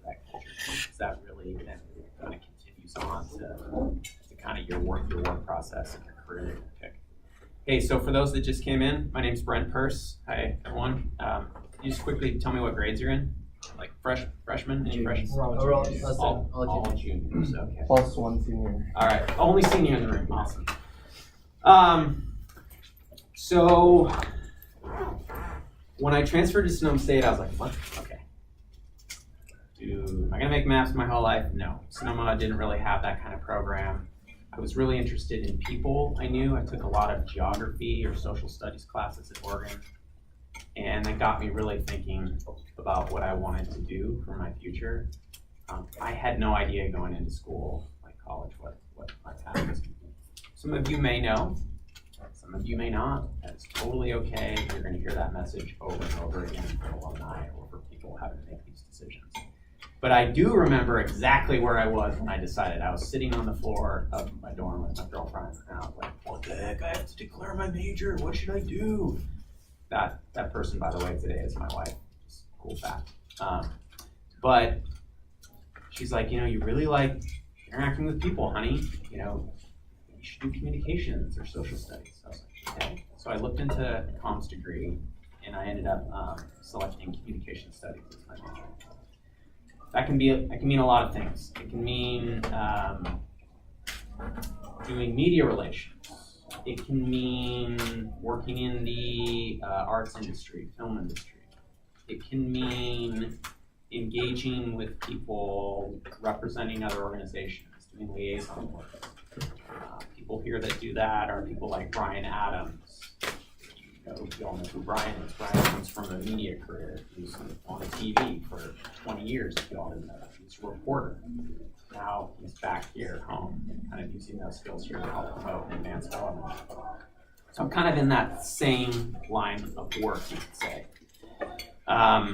that culture change? Is that really then kind of continues on to kind of your work process and your career that you pick? Hey, so for those that just came in, my name's Pearse. Hi, everyone. Can you just quickly tell me what grades you're in? Like freshmen? Any freshmen? All juniors. Okay. Plus one senior. All right. Only senior in the room. Awesome. So when I transferred to Sonoma State, I was like, what? Okay. Am I going to make maps my whole life? No. Sonoma didn't really have that kind of program. I was really interested in people. I took a lot of geography or social studies classes at Oregon. And that got me really thinking about what I wanted to do for my future. I had no idea going into school, like college, what my path was going to be. Some of you may know, some of you may not. That's totally okay. You're going to hear that message over and over again from alumni or for people having to make these decisions. But I do remember exactly where I was when I decided. I was sitting on the floor of my dorm with my girlfriend, and I was like, what the heck, I have to declare my major. What should I do? That person, by the way, today is my wife. Just a cool fact. But she's like, you really like interacting with people, honey. You should do communications or social studies. I was like, okay. So I looked into a comms degree, and I ended up selecting communication studies as my major. That can mean a lot of things. It can mean doing media relations. It can mean working in the arts industry, film industry. It can mean engaging with people, representing other organizations, doing liaison work. People here that do that are people like Brian Adams. You all know who Brian is. Brian comes from a media career. He's on TV for 20 years, if you all didn't know that. He's a reporter. Now he's back here at home, kind of using those skills here to help promote and advance development. So I'm kind of in that same line of work, you could say. How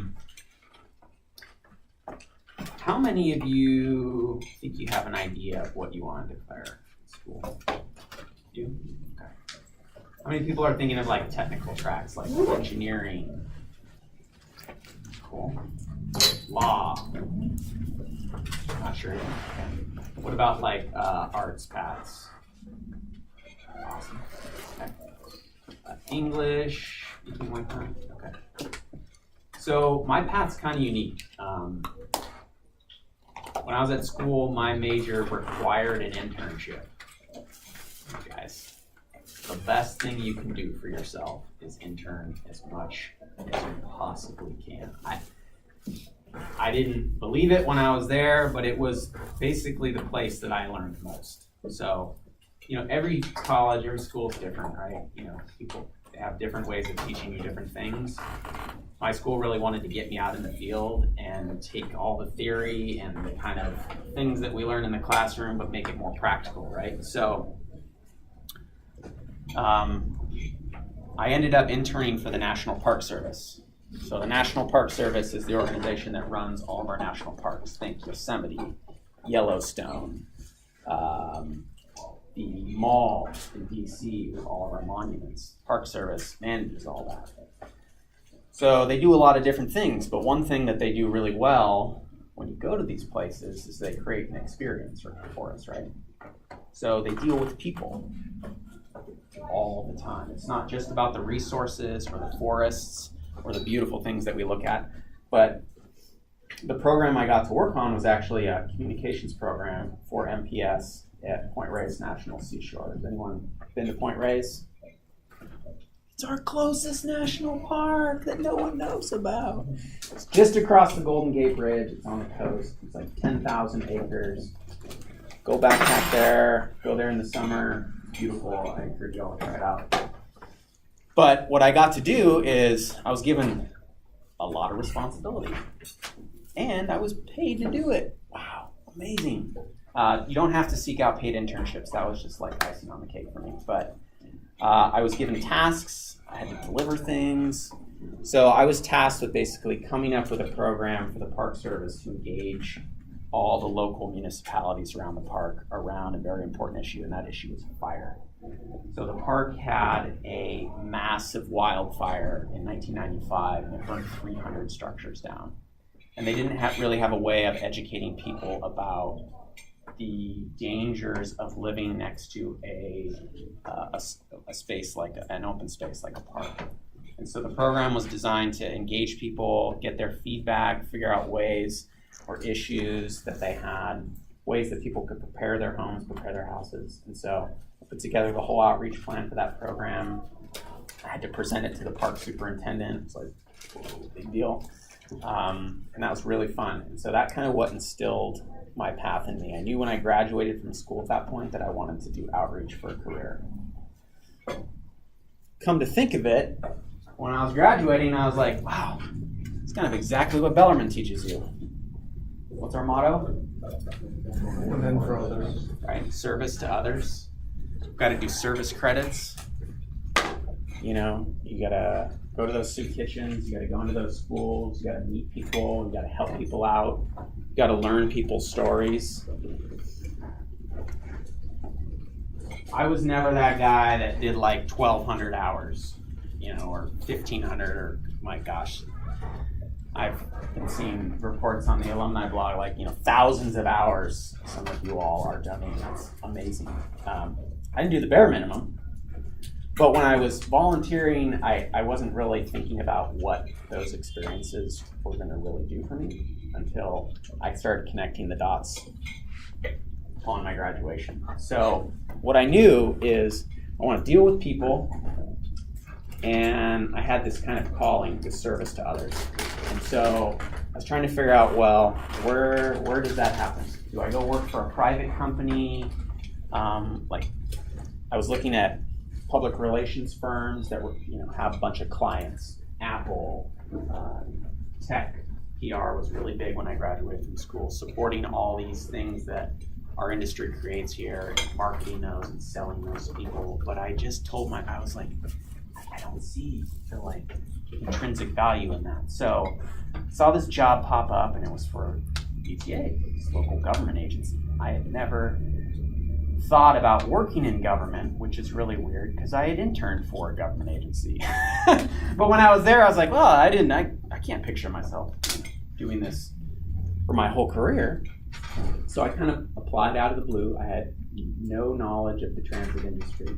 many of you think you have an idea of what you want to declare in school? You? Okay. How many people are thinking of like technical tracks, like engineering? Cool. Law? Not sure yet. Okay. What about like arts paths? Awesome. Okay. English, anything like that? Okay. So my path's kind of unique. When I was at school, my major required an internship. You guys, the best thing you can do for yourself is intern as much as you possibly can. I didn't believe it when I was there, but it was basically the place that I learned most. So, every college, every school is different, right? People have different ways of teaching you different things. My school really wanted to get me out in the field and take all the theory and the kind of things that we learn in the classroom, but make it more practical, right? So, I ended up interning for the National Park Service. So the National Park Service is the organization that runs all of our national parks. Think Yosemite, Yellowstone, the mall in DC with all of our monuments. Park Service manages all that. So they do a lot of different things, but one thing that they do really well when you go to these places is they create an experience for us, right? So they deal with people all the time. It's not just about the resources or the forests or the beautiful things that we look at, but the program I got to work on was actually a communications program for MPS at Point Reyes National Seashore. Has anyone been to Point Reyes? It's our closest national park that no one knows about. It's just across the Golden Gate Bridge. It's on the coast. It's like 10,000 acres. Go backpack there. Go there in the summer. It's beautiful. I encourage you all to try it out. But what I got to do is I was given a lot of responsibility. And I was paid to do it. Wow, amazing. You don't have to seek out paid internships. That was just like icing on the cake for me. But I was given tasks. I had to deliver things. So I was tasked with basically coming up with a program for the Park Service to engage all the local municipalities around the park around a very important issue, and that issue was fire. So the park had a massive wildfire in 1995, and it burned 300 structures down. and they didn't really have a way of educating people about the dangers of living next to a space like an open space like a park. And so the program was designed to engage people, get their feedback, figure out ways or issues that they had, ways that people could prepare their homes, prepare their houses. And so I put together the whole outreach plan for that program. I had to present it to the park superintendent. It's like, whoa, big deal. And that was really fun. And so that kind of what instilled my path in me. I knew when I graduated from school at that point that I wanted to do outreach for a career. Come to think of it, when I was graduating, I was like, wow, it's kind of exactly what Bellarmine teaches you. What's our motto? And then for others. Right, service to others. You've got to do service credits. You know, you got to go to those soup kitchens, you got to go into those schools, you got to meet people, you got to help people out, you got to learn people's stories. I was never that guy that did like 1,200 hours, you know, or 1,500, or my gosh. I've been seeing reports on the alumni blog, like, you know, thousands of hours some of you all are done. That's amazing. I didn't do the bare minimum. But when I was volunteering, I wasn't really thinking about what those experiences were going to really do for me until I started connecting the dots upon my graduation. So what I knew is I want to deal with people, and I had this kind of calling to service to others. And so I was trying to figure out, well, where does that happen? Do I go work for a private company? Like, I was looking at public relations firms that were, you know, have a bunch of clients. Apple, tech, PR was really big when I graduated from school, supporting all these things that our industry creates here, and marketing those and selling those to people. But I just told I was like, I don't see the like intrinsic value in that. So I saw this job pop up, and it was for VTA, this local government agency. I had never thought about working in government, which is really weird because I had interned for a government agency. But when I was there, I was like, well, I can't picture myself doing this for my whole career. So I kind of applied out of the blue. I had no knowledge of the transit industry,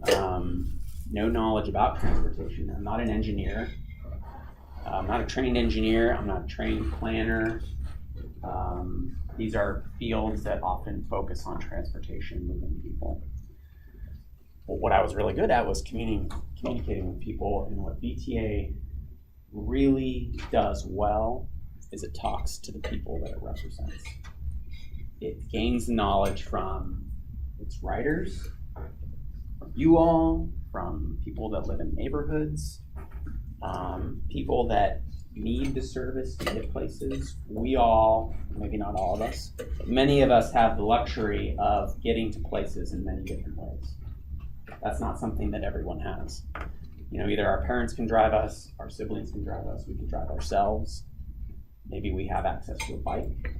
no knowledge about transportation. I'm not an engineer. I'm not a trained engineer. I'm not a trained planner. These are fields that often focus on transportation, moving people. But what I was really good at was communicating with people, and what VTA really does well is it talks to the people that it represents. It gains knowledge from its writers, from you all, from people that live in neighborhoods, people that need the service to get places. We all, maybe not all of us, but many of us have the luxury of getting to places in many different ways. That's not something that everyone has. You know, either our parents can drive us, our siblings can drive us, we can drive ourselves. Maybe we have access to a bike.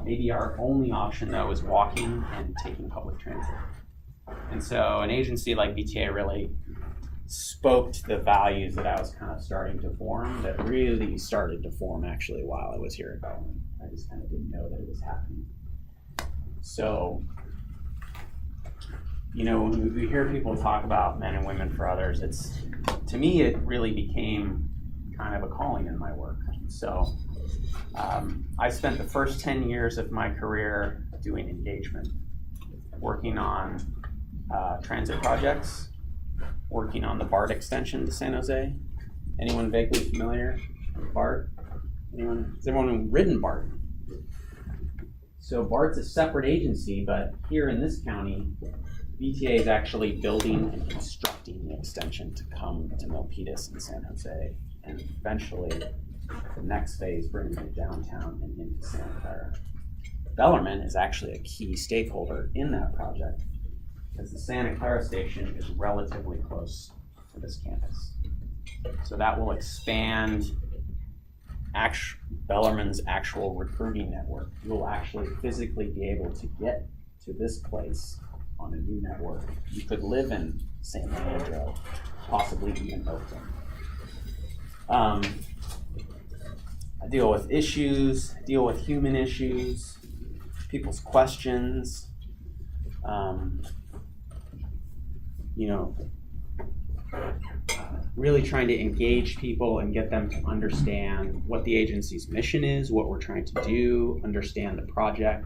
Maybe our only option, though, is walking and taking public transit. And so an agency like VTA really spoke to the values that I was kind of starting to form, that really started to form actually while I was here at Bellarmine. I just kind of didn't know that it was happening. So, you know, when we hear people talk about men and women for others, to me, it really became kind of a calling in my work. So I spent the first 10 years of my career doing engagement, working on transit projects, working on the BART extension to San Jose. Anyone vaguely familiar with BART? Has everyone ridden BART? So BART's a separate agency, but here in this county, VTA is actually building and constructing the extension to come to Milpitas and San Jose, and eventually the next phase bringing it downtown and into Santa Clara. Bellarmine is actually a key stakeholder in that project, because the Santa Clara station is relatively close to this campus. So that will expand Bellarmine's actual recruiting network. You will actually physically be able to get to this place on a new network. You could live in San Leandro, possibly even Oakland. I deal with issues, deal with human issues, people's questions, really trying to engage people and get them to understand what the agency's mission is, what we're trying to do, understand the project.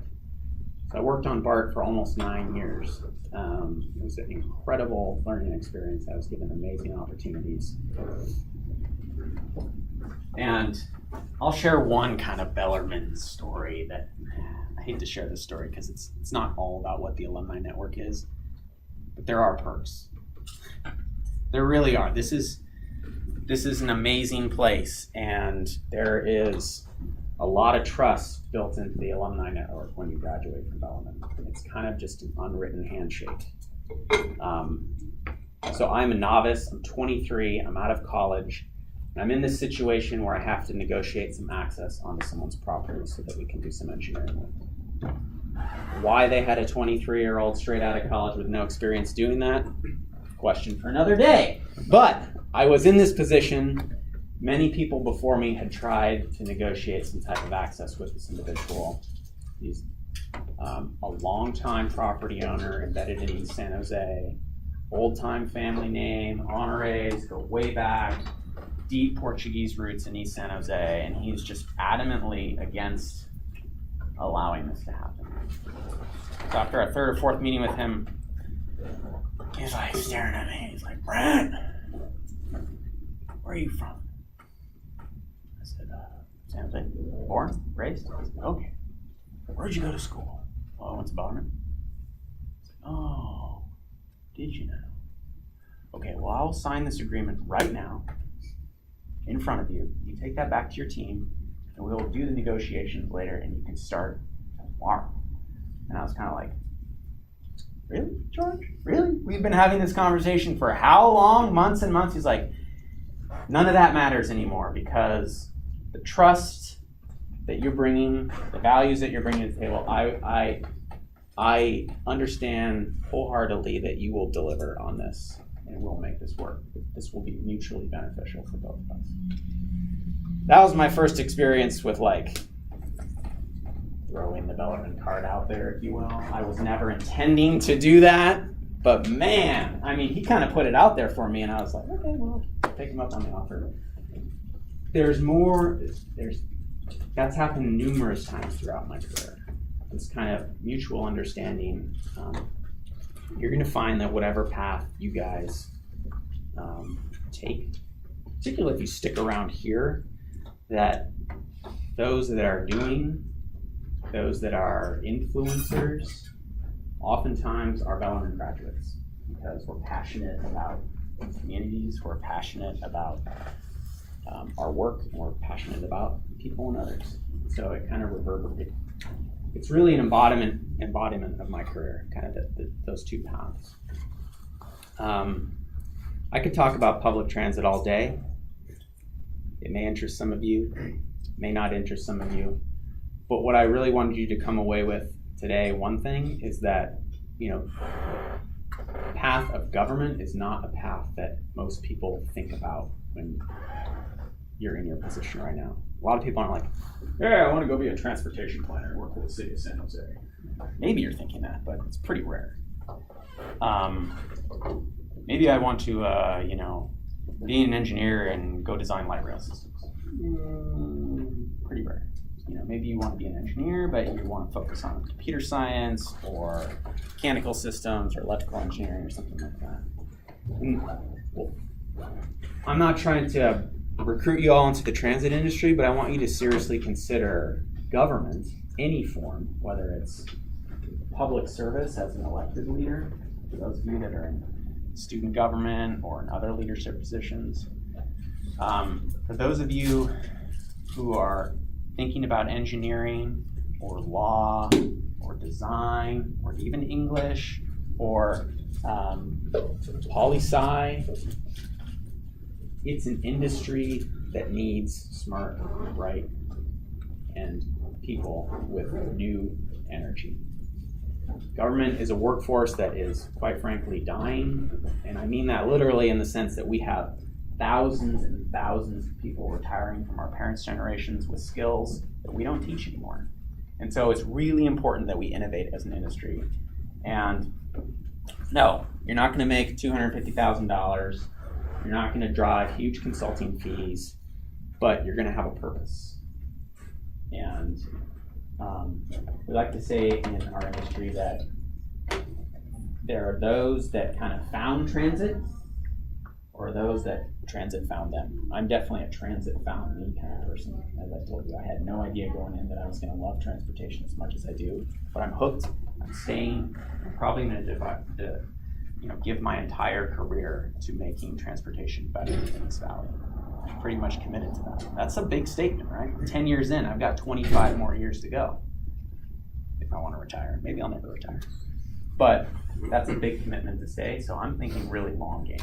So I worked on BART for almost 9 years. It was an incredible learning experience. I was given amazing opportunities. And I'll share one kind of Bellarmine story that I hate to share this story because it's not all about what the alumni network is, but there are perks. There really are. This is an amazing place, and there is a lot of trust built into the alumni network when you graduate from Bellarmine. It's kind of just an unwritten handshake. So I'm a novice. I'm 23. I'm out of college. And I'm in this situation where I have to negotiate some access onto someone's property so that we can do some engineering with. Why they had a 23-year-old straight out of college with no experience doing that? Question for another day. But I was in this position. Many people before me had tried to negotiate some type of access with this individual. He's a long-time property owner embedded in East San Jose, old-time family name, honorees, go way back, deep Portuguese roots in East San Jose, and he's just adamantly against allowing this to happen. So after our third or fourth meeting with him, he's like staring at me. He's like, "Brent, where are you from?" I said, San Jose. Born? Raised? I said, okay. Where'd you go to school? Oh, I went to Bellarmine. Oh, did you know? Okay, well, I'll sign this agreement right now in front of you. You take that back to your team, and we'll do the negotiations later, and you can start tomorrow. And I was kind of like, really, George? Really? We've been having this conversation for how long? Months and months? He's like, none of that matters anymore because the trust that you're bringing, the values that you're bringing to the table, I understand wholeheartedly that you will deliver on this and we'll make this work. This will be mutually beneficial for both of us. That was my first experience with like throwing the Bellarmine card out there, if you will. I was never intending to do that, but man, I mean, he kind of put it out there for me and I was like, okay, well, take him up on the offer. There's more, that's happened numerous times throughout my career. This kind of mutual understanding. You're going to find that whatever path you guys take, particularly if you stick around here, that those that are doing, those that are influencers, oftentimes are Bellarmine graduates because we're passionate about communities, we're passionate about our work, and we're passionate about people and others. So it kind of reverberates. It's really an embodiment of my career, kind of those two paths. I could talk about public transit all day. It may interest some of you, may not interest some of you. But what I really wanted you to come away with today, one thing, is that, path of government is not a path that most people think about when you're in your position right now. A lot of people aren't like, yeah, I want to go be a transportation planner and work for the city of San Jose. Maybe you're thinking that, but it's pretty rare. Maybe I want to, be an engineer and go design light rail systems. Pretty rare. Maybe you want to be an engineer, but you want to focus on computer science or mechanical systems or electrical engineering or something like that. I'm not trying to recruit you all into the transit industry, but I want you to seriously consider government, any form, whether it's public service as an elected leader, for those of you that are in student government or in other leadership positions. For those of you who are thinking about engineering or law or design or even English or poli-sci, it's an industry that needs smart, bright, and people with new energy. Government is a workforce that is, quite frankly, dying, and I mean that literally in the sense that we have thousands and thousands of people retiring from our parents' generations with skills that we don't teach anymore. And so it's really important that we innovate as an industry. And no, you're not going to make $250,000. You're not going to drive huge consulting fees, but you're going to have a purpose. And we like to say in our industry that there are those that kind of found transit, or those that transit found them. I'm definitely a transit found me kind of person. As I told you, I had no idea going in that I was going to love transportation as much as I do, but I'm hooked. I'm staying. I'm probably going to give my entire career to making transportation better in this valley. I'm pretty much committed to that. That's a big statement, right? 10 years in, I've got 25 more years to go if I want to retire. Maybe I'll never retire. But that's a big commitment to stay, so I'm thinking really long game.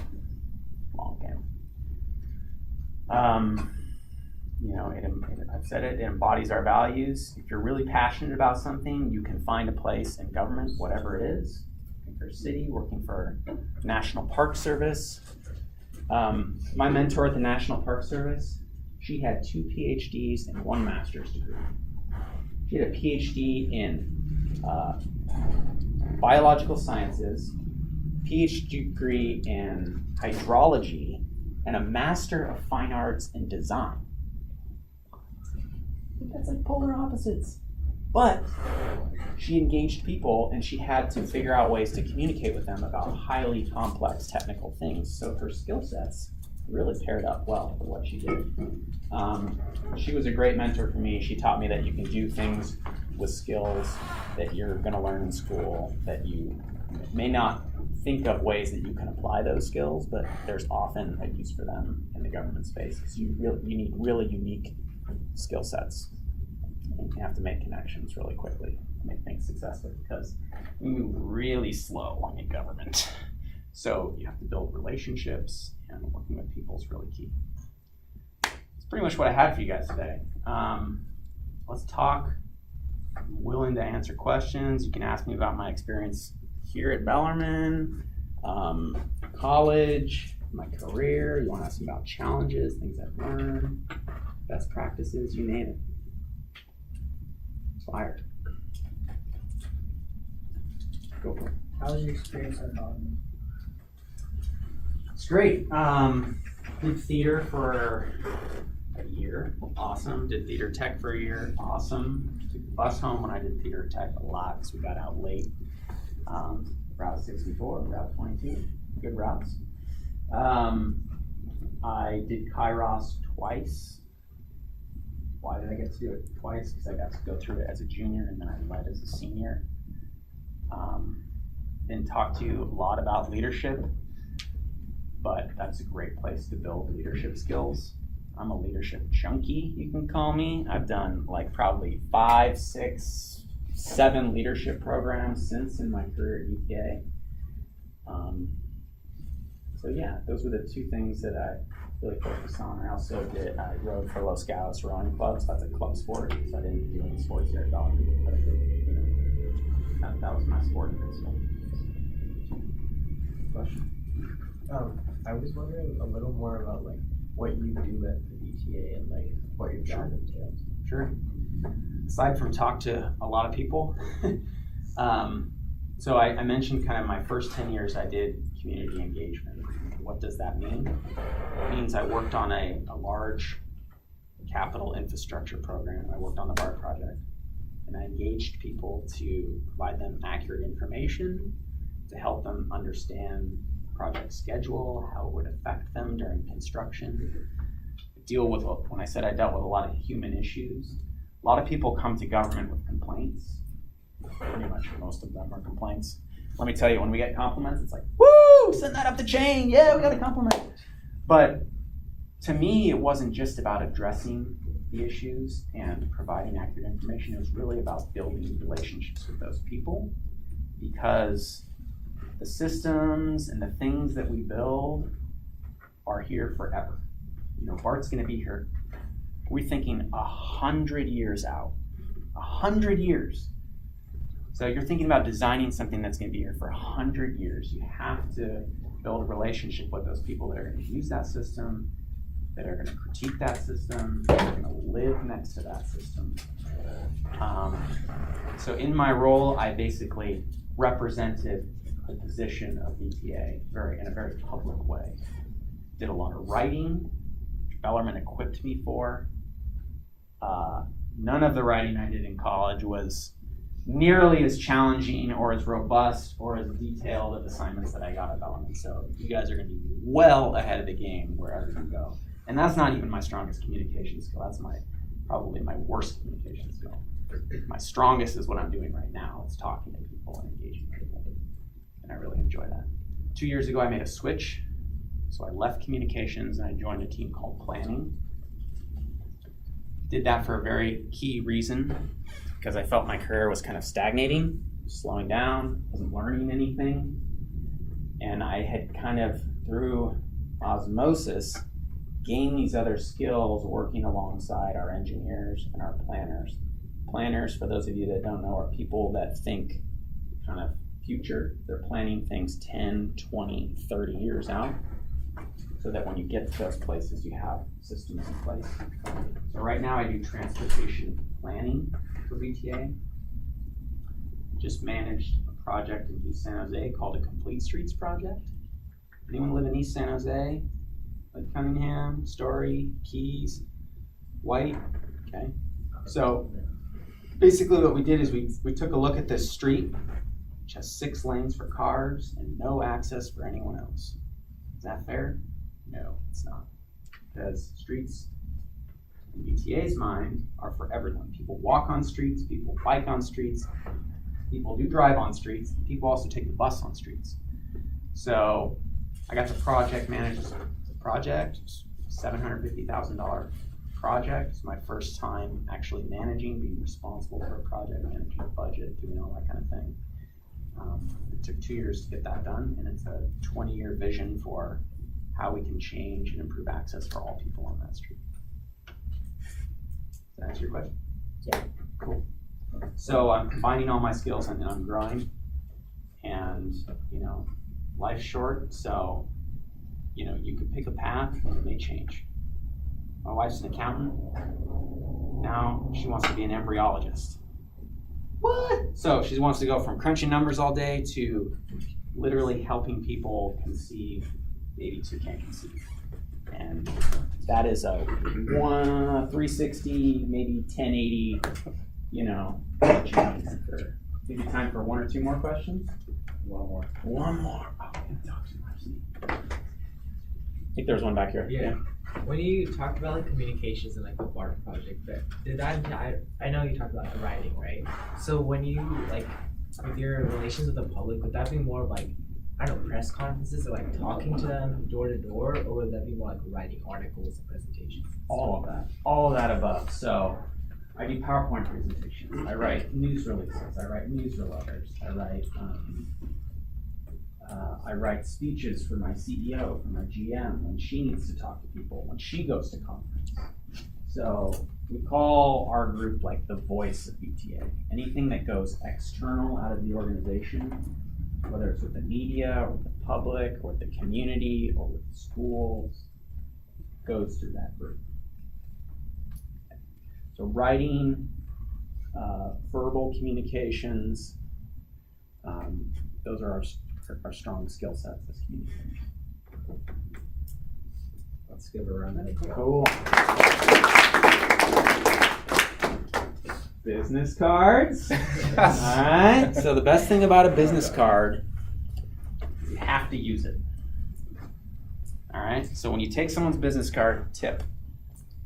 I've said it embodies our values. If you're really passionate about something, you can find a place in government, whatever it is, working for a city, working for National Park Service. My mentor at the National Park Service, she had 2 PhDs and 1 master's degree. She had a PhD in biological sciences, PhD degree in hydrology, and a Master of Fine Arts in Design. That's like polar opposites. But she engaged people, and she had to figure out ways to communicate with them about highly complex technical things. So her skill sets really paired up well with what she did. She was a great mentor for me. She taught me that you can do things with skills that you're going to learn in school, that you may not think of ways that you can apply those skills, but there's often a use for them in the government space because you need really unique skill sets. And you have to make connections really quickly to make things successful because we move really slow in government. So you have to build relationships, and working with people is really key. That's pretty much what I had for you guys today. Let's talk. I'm willing to answer questions. You can ask me about my experience here at Bellarmine, college, my career. You want to ask me about challenges, things I've learned, best practices, you name it. Fire. Go for it. How was your experience at Bellarmine? It's great. Did theater for a year. Awesome. Did theater tech for a year. Awesome. Took the bus home when I did theater tech a lot because we got out late. Route 64, Route 22, good routes. I did Kairos twice. Why did I get to do it twice? Because I got to go through it as a junior and then I led as a senior. Didn't talk to you a lot about leadership, but that's a great place to build leadership skills. I'm a leadership junkie, you can call me. I've done like probably 5, 6, 7 leadership programs since in my career at VTA. So yeah, those were the 2 things that I really focused on. I rowed for Los Scouts rowing clubs. That's a club sport, so I didn't do any sports here at Bellarmine, but I did, that was my sport in high school. Question? I was wondering a little more about like what you do at the VTA and like what your job entails. Sure. Aside from talk to a lot of people, so I mentioned kind of my first 10 years I did community engagement. What does that mean? It means I worked on a large capital infrastructure program. I worked on the BART project, and I engaged people to provide them accurate information to help them understand project schedule, how it would affect them during construction. When I said I dealt with a lot of human issues, a lot of people come to government with complaints. Pretty much most of them are complaints. Let me tell you, when we get compliments, it's like, woo, send that up the chain. Yeah, we got a compliment. But to me, it wasn't just about addressing the issues and providing accurate information. It was really about building relationships with those people, because the systems and the things that we build are here forever. BART's going to be here. We're thinking 100 years out. 100 years. So you're thinking about designing something that's going to be here for 100 years. You have to build a relationship with those people that are going to use that system, that are going to critique that system, that are going to live next to that system. So in my role, I basically represented the position of VTA in a very public way. Did a lot of writing, which Bellarmine equipped me for. None of the writing I did in college was nearly as challenging or as robust or as detailed of assignments that I got at Bellarmine. So you guys are going to be well ahead of the game wherever you go. And that's not even my strongest communication skill. That's probably my worst communication skill. My strongest is what I'm doing right now. It's talking to people and engaging with people. And I really enjoy that. 2 years ago, I made a switch. So I left communications and I joined a team called planning. Did that for a very key reason, because I felt my career was kind of stagnating, slowing down, wasn't learning anything. And I had kind of, through osmosis, gained these other skills working alongside our engineers and our planners. Planners, for those of you that don't know, are people that think kind of future. They're planning things 10, 20, 30 years out, so that when you get to those places, you have systems in place. So right now I do transportation planning for VTA. Just managed a project in East San Jose called a Complete Streets Project. Anyone live in East San Jose? Like Cunningham, Story, Keys, White? Okay. So basically what we did is we took a look at this street, which has 6 lanes for cars and no access for anyone else. Is that fair? No, it's not. Because streets, in VTA's mind, are for everyone. People walk on streets, people bike on streets, people do drive on streets, people also take the bus on streets. So I got to project manage the project, $750,000 project. It's my first time actually managing, being responsible for a project, managing a budget, doing all that kind of thing. It took 2 years to get that done, and it's a 20-year vision for how we can change and improve access for all people on that street. Does that answer your question? Yeah. Cool. So I'm combining all my skills and I'm growing, and life's short, so you could pick a path and it may change. My wife's an accountant. Now she wants to be an embryologist. What? So she wants to go from crunching numbers all day to literally helping people conceive babies who can't conceive. And that is a 360, maybe 1080, change. Give you time for 1 or 2 more questions? One more. Oh, I'm gonna talk too much. I think there's one back here. Yeah. When you talked about communications and the BART project, I know you talked about the writing, right? So when you with your relations with the public, would that be more of press conferences or talking to them door to door, or would that be more writing articles and presentations? All of that above. So I do PowerPoint presentations. I write news releases. I write newsletters. I write speeches for my CEO, for my GM, when she needs to talk to people, when she goes to conference. So we call our group the voice of VTA. Anything that goes external out of the organization, whether it's with the media or with the public or with the community or with the schools, goes through that group. So writing, verbal communications, those are our strong skill sets as communicators. Let's give it a round of applause. Cool. Business cards. All right. So the best thing about a business card is you have to use it. All right. So when you take someone's business card, tip,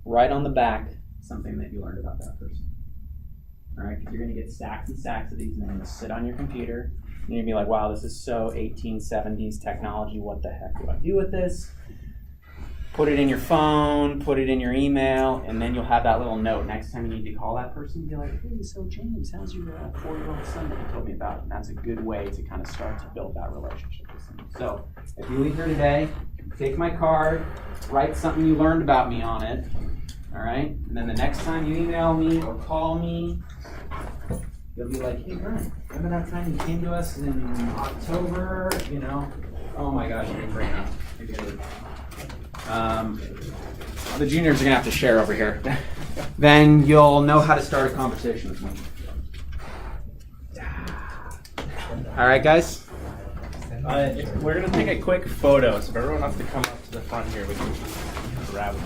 write on the back something that you learned about that person. All right. Because you're going to get stacks and stacks of these, and they're going to sit on your computer. And you're going to be like, wow, this is so 1870s technology. What the heck do I do with this? Put it in your phone, put it in your email, and then you'll have that little note. Next time you need to call that person, be like, hey, so James, how's your 4-year-old son that you told me about? And that's a good way to kind of start to build that relationship with someone. So if you leave here today, take my card, write something you learned about me on it, all right? And then the next time you email me or call me, you'll be like, hey, Brian, remember that time you came to us in October, Oh my gosh, my brain. The juniors are gonna have to share over here. Then you'll know how to start a conversation with me. All right, guys. We're gonna take a quick photo, so if everyone wants to come up to the front here, we can grab it.